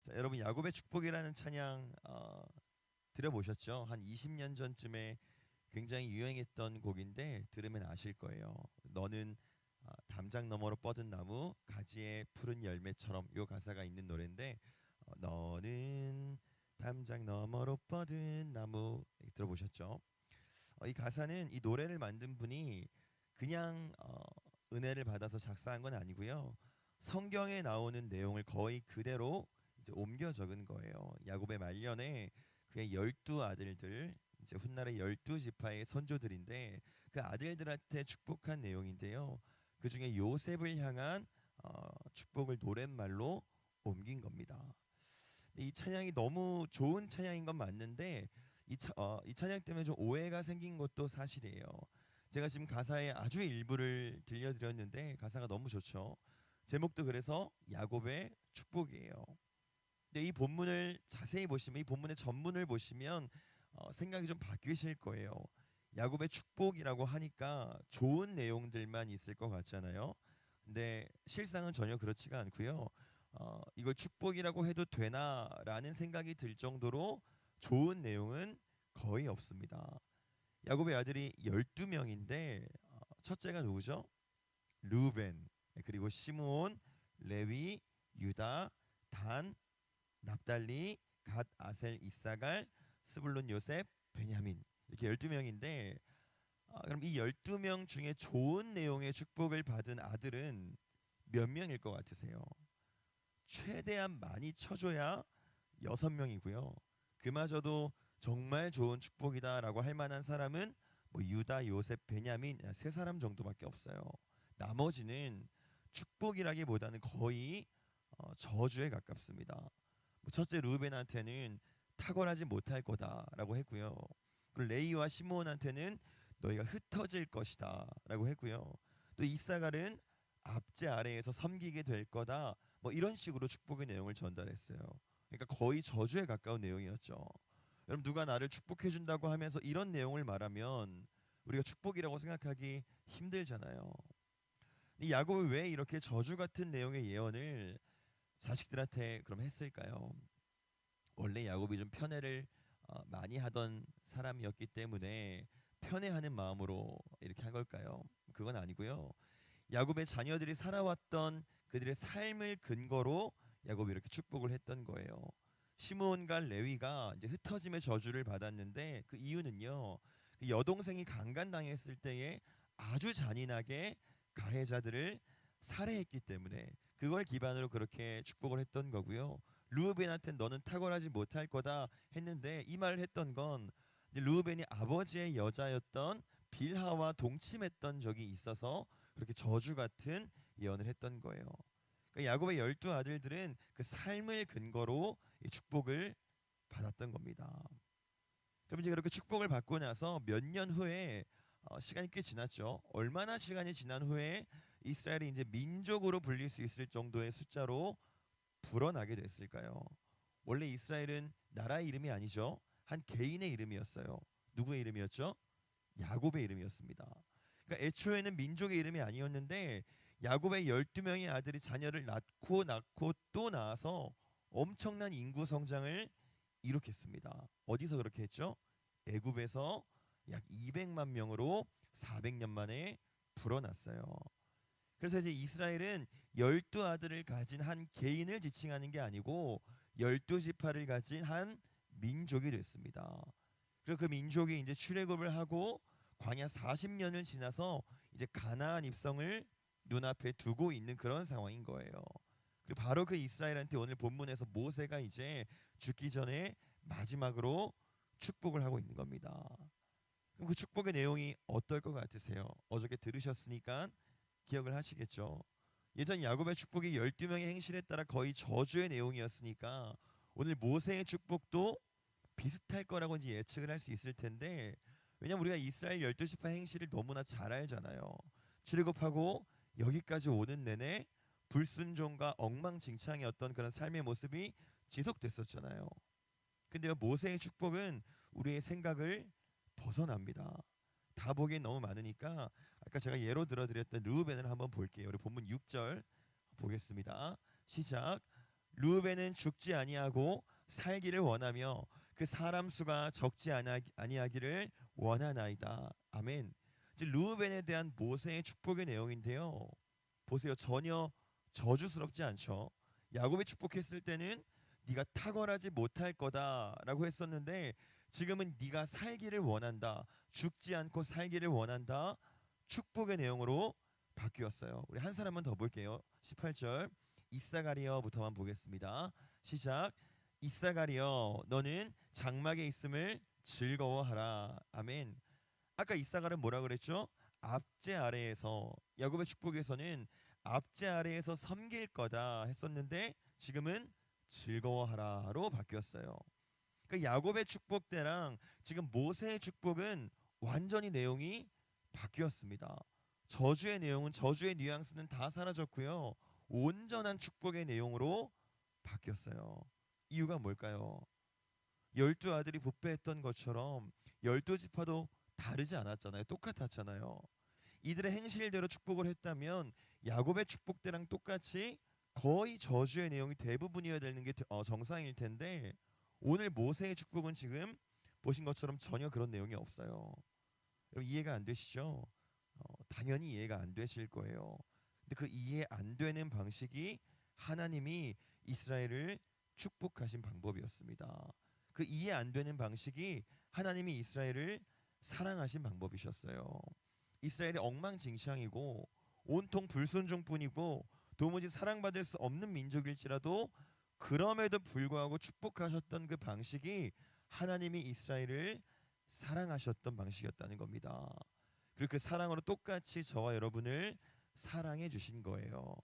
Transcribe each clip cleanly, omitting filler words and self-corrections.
자, 여러분 야곱의 축복이라는 찬양 들어보셨죠? 한 20년 전쯤에 굉장히 유행했던 곡인데 들으면 아실 거예요. 너는 담장 너머로 뻗은 나무 가지에 푸른 열매처럼 요 가사가 있는 노래인데 너는 담장 너머로 뻗은 나무 들어보셨죠? 이 가사는 이 노래를 만든 분이 그냥 은혜를 받아서 작사한 건 아니고요. 성경에 나오는 내용을 거의 그대로 이제 옮겨 적은 거예요. 야곱의 말년에 그의 12 아들들 이제 훗날의 12지파의 선조들인데 그 아들들한테 축복한 내용인데요. 그 중에 요셉을 향한 축복을 노랫말로 옮긴 겁니다. 이 찬양이 너무 좋은 찬양인 건 맞는데 이 찬양 때문에 좀 오해가 생긴 것도 사실이에요. 제가 지금 가사의 아주 일부를 들려드렸는데 가사가 너무 좋죠. 제목도 그래서 야곱의 축복이에요. 근데 이 본문을 자세히 보시면 이 본문의 전문을 보시면 생각이 좀 바뀌실 거예요. 야곱의 축복이라고 하니까 좋은 내용들만 있을 것 같잖아요. 근데 실상은 전혀 그렇지가 않고요. 이걸 축복이라고 해도 되나라는 생각이 들 정도로 좋은 내용은 거의 없습니다. 야곱의 아들이 12명인데 첫째가 누구죠? 르우벤, 그리고 시므온, 레위, 유다, 단, 납달리, 갓, 아셀, 이사갈, 스불론, 요셉, 베냐민 이렇게 12명인데 그럼 이 12명 중에 좋은 내용의 축복을 받은 아들은 몇 명일 것 같으세요? 최대한 많이 쳐줘야 6명이고요. 그마저도 정말 좋은 축복이다라고 할 만한 사람은 뭐 유다, 요셉, 베냐민 3사람 정도밖에 없어요. 나머지는 축복이라기보다는 거의 저주에 가깝습니다. 뭐 첫째 루벤한테는 탁월하지 못할 거다라고 했고요. 그리고 레이와 시므온한테는 너희가 흩어질 것이다라고 했고요. 또 이사갈은 압제 아래에서 섬기게 될 거다. 뭐 이런 식으로 축복의 내용을 전달했어요. 그러니까 거의 저주에 가까운 내용이었죠. 여러분 누가 나를 축복해 준다고 하면서 이런 내용을 말하면 우리가 축복이라고 생각하기 힘들잖아요. 이 야곱이 왜 이렇게 저주 같은 내용의 예언을 자식들한테 그럼 했을까요? 원래 야곱이 좀 편애를 많이 하던 사람이었기 때문에 편애하는 마음으로 이렇게 한 걸까요? 그건 아니고요. 야곱의 자녀들이 살아왔던 그들의 삶을 근거로 야곱이 이렇게 축복을 했던 거예요. 시므온과 레위가 이제 흩어짐의 저주를 받았는데 그 이유는요. 그 여동생이 강간당했을 때에 아주 잔인하게 가해자들을 살해했기 때문에 그걸 기반으로 그렇게 축복을 했던 거고요. 르우벤한테 너는 탁월하지 못할 거다 했는데 이 말을 했던 건 이제 르우벤이 아버지의 여자였던 빌하와 동침했던 적이 있어서 그렇게 저주 같은 예언을 했던 거예요. 그러니까 야곱의 12 아들들은 그 삶을 근거로 이 축복을 받았던 겁니다. 그럼 이제 그렇게 축복을 받고 나서 몇 년 후에 시간이 꽤 지났죠. 얼마나 시간이 지난 후에 이스라엘이 이제 민족으로 불릴 수 있을 정도의 숫자로 불어나게 됐을까요? 원래 이스라엘은 나라의 이름이 아니죠. 한 개인의 이름이었어요. 누구의 이름이었죠? 야곱의 이름이었습니다. 그러니까 애초에는 민족의 이름이 아니었는데 야곱의 12명의 아들이 자녀를 낳고 또 낳아서 엄청난 인구 성장을 이룩했습니다. 어디서 그렇게 했죠? 애굽에서 약 200만 명으로 400년 만에 불어났어요. 그래서 이제 이스라엘은 12 아들을 가진 한 개인을 지칭하는 게 아니고 12지파를 가진 한 민족이 됐습니다. 그리고 그 민족이 이제 출애굽을 하고 광야 40년을 지나서 이제 가나안 입성을 눈앞에 두고 있는 그런 상황인 거예요. 그리고 바로 그 이스라엘한테 오늘 본문에서 모세가 이제 죽기 전에 마지막으로 축복을 하고 있는 겁니다. 그럼 그 축복의 내용이 어떨 것 같으세요? 어저께 들으셨으니까 기억을 하시겠죠. 예전 야곱의 축복이 12명의 행실에 따라 거의 저주의 내용이었으니까 오늘 모세의 축복도 비슷할 거라고 이제 예측을 할 수 있을 텐데 왜냐면 우리가 이스라엘 12지파 행실을 너무나 잘 알잖아요. 출애굽하고 여기까지 오는 내내 불순종과 엉망진창이었던 그런 삶의 모습이 지속됐었잖아요. 근데요 모세의 축복은 우리의 생각을 벗어납니다. 다 보기엔 너무 많으니까 아까 제가 예로 들어드렸던 르우벤을 한번 볼게요. 우리 본문 6절 보겠습니다. 시작. 르우벤은 죽지 아니하고 살기를 원하며 그 사람 수가 적지 아니하기를 원하나이다. 아멘. 이제 르우벤에 대한 모세의 축복의 내용인데요. 보세요. 전혀 저주스럽지 않죠. 야곱이 축복했을 때는 네가 탁월하지 못할 거다라고 했었는데 지금은 네가 살기를 원한다. 죽지 않고 살기를 원한다. 축복의 내용으로 바뀌었어요. 우리 한 사람만 더 볼게요. 18절 이사가리여부터만 보겠습니다. 시작. 이사가리여 너는 장막에 있음을 즐거워하라. 아멘. 아까 이사가는 뭐라 그랬죠? 압제 아래에서 야곱의 축복에서는 압제 아래에서 섬길 거다 했었는데 지금은 즐거워하라로 바뀌었어요. 그러니까 야곱의 축복 때랑 지금 모세의 축복은 완전히 내용이 바뀌었습니다. 저주의 내용은 저주의 뉘앙스는 다 사라졌고요. 온전한 축복의 내용으로 바뀌었어요. 이유가 뭘까요? 12아들이 부패했던 것처럼 12지파도 다르지 않았잖아요. 똑같았잖아요. 이들의 행실대로 축복을 했다면 야곱의 축복 때랑 똑같이 거의 저주의 내용이 대부분이어야 되는 게 정상일 텐데 오늘 모세의 축복은 지금 보신 것처럼 전혀 그런 내용이 없어요. 여러분 이해가 안 되시죠? 당연히 이해가 안 되실 거예요. 근데 그 이해 안 되는 방식이 하나님이 이스라엘을 축복하신 방법이었습니다. 그 이해 안 되는 방식이 하나님이 이스라엘을 사랑하신 방법이셨어요. 이스라엘이 엉망진창이고 온통 불순종뿐이고 도무지 사랑받을 수 없는 민족일지라도 그럼에도 불구하고 축복하셨던 그 방식이 하나님이 이스라엘을 사랑하셨던 방식이었다는 겁니다. 그리고 그 사랑으로 똑같이 저와 여러분을 사랑해 주신 거예요.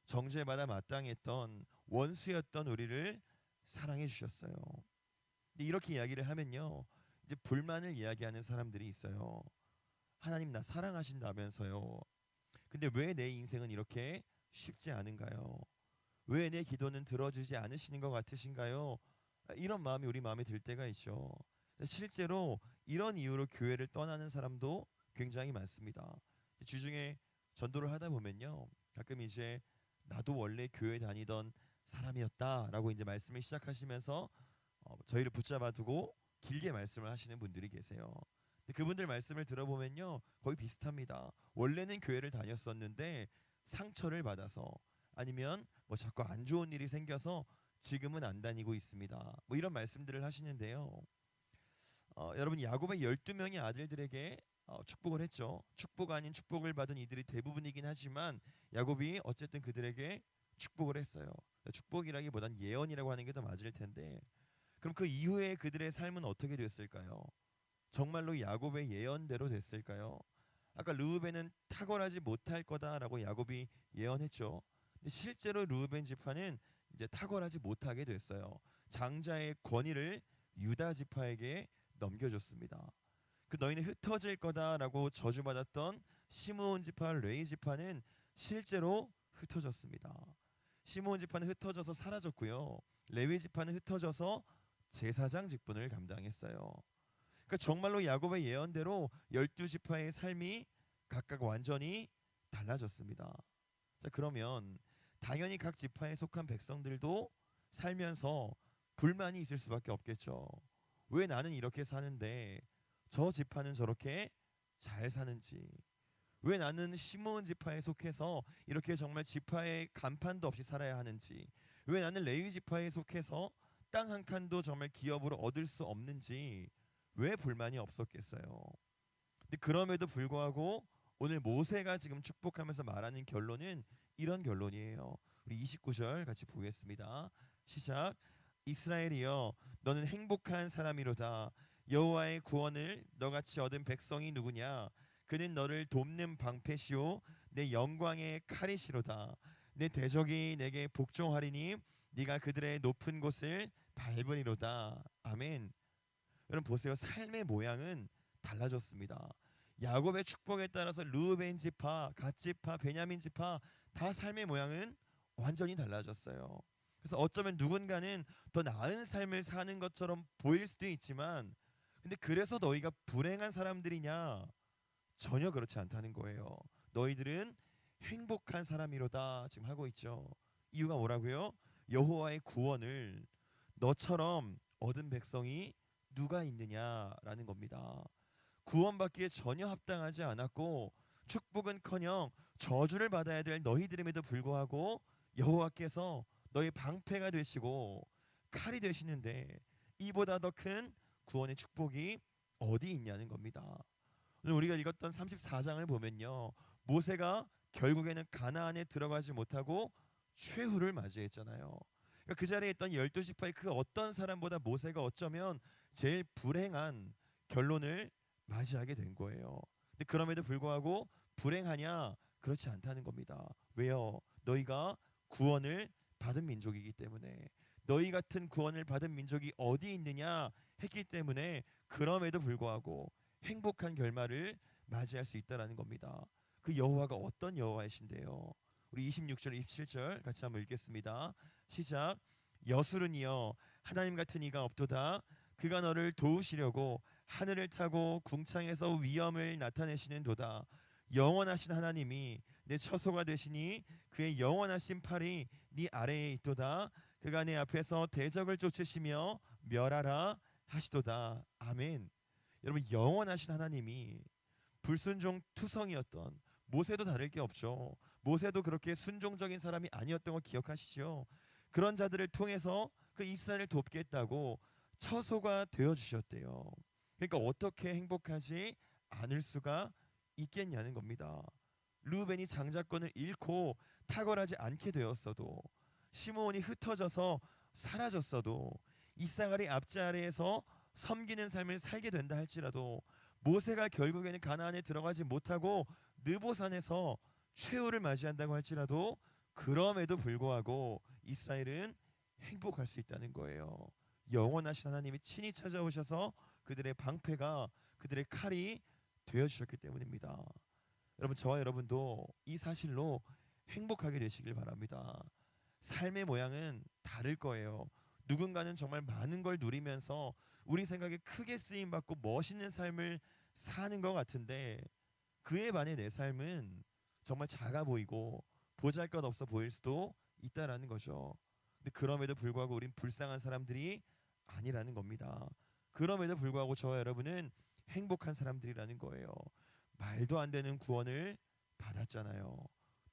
정죄받아 마땅했던 원수였던 우리를 사랑해 주셨어요. 근데 이렇게 이야기를 하면요, 이제 불만을 이야기하는 사람들이 있어요. 하나님 나 사랑하신다면서요. 근데 왜 내 인생은 이렇게 쉽지 않은가요? 왜 내 기도는 들어주지 않으시는 것 같으신가요? 이런 마음이 우리 마음에 들 때가 있죠. 실제로 이런 이유로 교회를 떠나는 사람도 굉장히 많습니다. 주중에 전도를 하다 보면요, 가끔 이제 나도 원래 교회 다니던 사람이었다라고 이제 말씀을 시작하시면서 저희를 붙잡아두고 길게 말씀을 하시는 분들이 계세요. 근데 그분들 말씀을 들어보면요, 거의 비슷합니다. 원래는 교회를 다녔었는데 상처를 받아서 아니면 뭐 자꾸 안 좋은 일이 생겨서 지금은 안 다니고 있습니다. 뭐 이런 말씀들을 하시는데요. 여러분 야곱의 12명의 아들들에게 축복을 했죠. 축복 아닌 축복을 받은 이들이 대부분이긴 하지만 야곱이 어쨌든 그들에게 축복을 했어요. 축복이라기보단 예언이라고 하는 게 더 맞을 텐데 그럼 그 이후에 그들의 삶은 어떻게 됐을까요? 정말로 야곱의 예언대로 됐을까요? 아까 르우벤은 탁월하지 못할 거다라고 야곱이 예언했죠. 근데 실제로 르우벤 지파는 이제 탁월하지 못하게 됐어요. 장자의 권위를 유다 지파에게 넘겨줬습니다. 그 너희는 흩어질 거다라고 저주받았던 시므온 지파, 레위 지파는 실제로 흩어졌습니다. 시므온 지파는 흩어져서 사라졌고요. 레위 지파는 흩어져서 제사장 직분을 감당했어요. 그러니까 정말로 야곱의 예언대로 12지파의 삶이 각각 완전히 달라졌습니다. 자, 그러면 당연히 각 지파에 속한 백성들도 살면서 불만이 있을 수밖에 없겠죠. 왜 나는 이렇게 사는데 저 지파는 저렇게 잘 사는지, 왜 나는 시므온 지파에 속해서 이렇게 정말 지파의 간판도 없이 살아야 하는지, 왜 나는 레위 지파에 속해서 땅 한 칸도 정말 기업으로 얻을 수 없는지 왜 불만이 없었겠어요. 근데 그럼에도 불구하고 오늘 모세가 지금 축복하면서 말하는 결론은 이런 결론이에요. 우리 29절 같이 보겠습니다. 시작. 이스라엘이여 너는 행복한 사람이로다. 여호와의 구원을 너같이 얻은 백성이 누구냐? 그는 너를 돕는 방패시오 내 영광의 칼이시로다. 내 대적이 내게 복종하리니 네가 그들의 높은 곳을 밟으리로다. 아멘. 여러분 보세요. 삶의 모양은 달라졌습니다. 야곱의 축복에 따라서 르우벤 지파, 갓 지파, 베냐민 지파 다 삶의 모양은 완전히 달라졌어요. 그래서 어쩌면 누군가는 더 나은 삶을 사는 것처럼 보일 수도 있지만 근데 그래서 너희가 불행한 사람들이냐? 전혀 그렇지 않다는 거예요. 너희들은 행복한 사람이로다 지금 하고 있죠. 이유가 뭐라고요? 여호와의 구원을 너처럼 얻은 백성이 누가 있느냐라는 겁니다. 구원받기에 전혀 합당하지 않았고 축복은커녕 저주를 받아야 될 너희들임에도 불구하고 여호와께서 너희 방패가 되시고 칼이 되시는데 이보다 더 큰 구원의 축복이 어디 있냐는 겁니다. 오늘 우리가 읽었던 34장을 보면요, 모세가 결국에는 가나안에 들어가지 못하고 최후를 맞이했잖아요. 그러니까 그 자리에 있던 12지파의 그 어떤 사람보다 모세가 어쩌면 제일 불행한 결론을 맞이하게 된 거예요. 근데 그럼에도 불구하고 불행하냐? 그렇지 않다는 겁니다. 왜요? 너희가 구원을 받은 민족이기 때문에. 너희 같은 구원을 받은 민족이 어디 있느냐 했기 때문에 그럼에도 불구하고 행복한 결말을 맞이할 수 있다라는 겁니다. 그 여호와가 어떤 여호와이신데요? 우리 26절 27절 같이 한번 읽겠습니다. 시작. 여수른이여 하나님 같은 이가 없도다. 그가 너를 도우시려고 하늘을 타고 궁창에서 위엄을 나타내시는 도다. 영원하신 하나님이 내 처소가 되시니 그의 영원하신 팔이 네 아래에 있도다. 그가 내 앞에서 대적을 쫓으시며 멸하라 하시도다. 아멘. 여러분, 영원하신 하나님이 불순종 투성이었던 모세도 다를 게 없죠. 모세도 그렇게 순종적인 사람이 아니었던 거 기억하시죠? 그런 자들을 통해서 그 이스라엘을 돕겠다고 처소가 되어 주셨대요. 그러니까 어떻게 행복하지 않을 수가 있겠냐는 겁니다. 루벤이 장자권을 잃고 탁월하지 않게 되었어도, 시므온이 흩어져서 사라졌어도, 이사갈이 앞자리에서 섬기는 삶을 살게 된다 할지라도, 모세가 결국에는 가나안에 들어가지 못하고 느보산에서 최후를 맞이한다고 할지라도, 그럼에도 불구하고 이스라엘은 행복할 수 있다는 거예요. 영원하신 하나님이 친히 찾아오셔서 그들의 방패가, 그들의 칼이 되어 주셨기 때문입니다. 여러분, 저와 여러분도 이 사실로 행복하게 되시길 바랍니다. 삶의 모양은 다를 거예요. 누군가는 정말 많은 걸 누리면서 우리 생각에 크게 쓰임 받고 멋있는 삶을 사는 것 같은데, 그에 반해 내 삶은 정말 작아 보이고 보잘것없어 보일 수도 있다라는 거죠. 근데 그럼에도 불구하고 우린 불쌍한 사람들이 아니라는 겁니다. 그럼에도 불구하고 저와 여러분은 행복한 사람들이라는 거예요. 말도 안 되는 구원을 받았잖아요.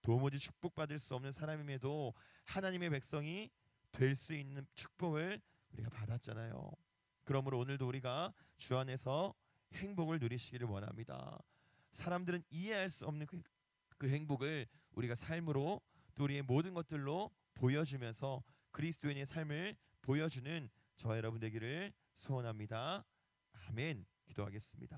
도무지 축복받을 수 없는 사람임에도 하나님의 백성이 될 수 있는 축복을 우리가 받았잖아요. 그러므로 오늘도 우리가 주 안에서 행복을 누리시기를 원합니다. 사람들은 이해할 수 없는 그 행복을 우리가 삶으로, 또 우리의 모든 것들로 보여주면서 그리스도인의 삶을 보여주는 저와 여러분 되기를 소원합니다. 아멘. 기도하겠습니다.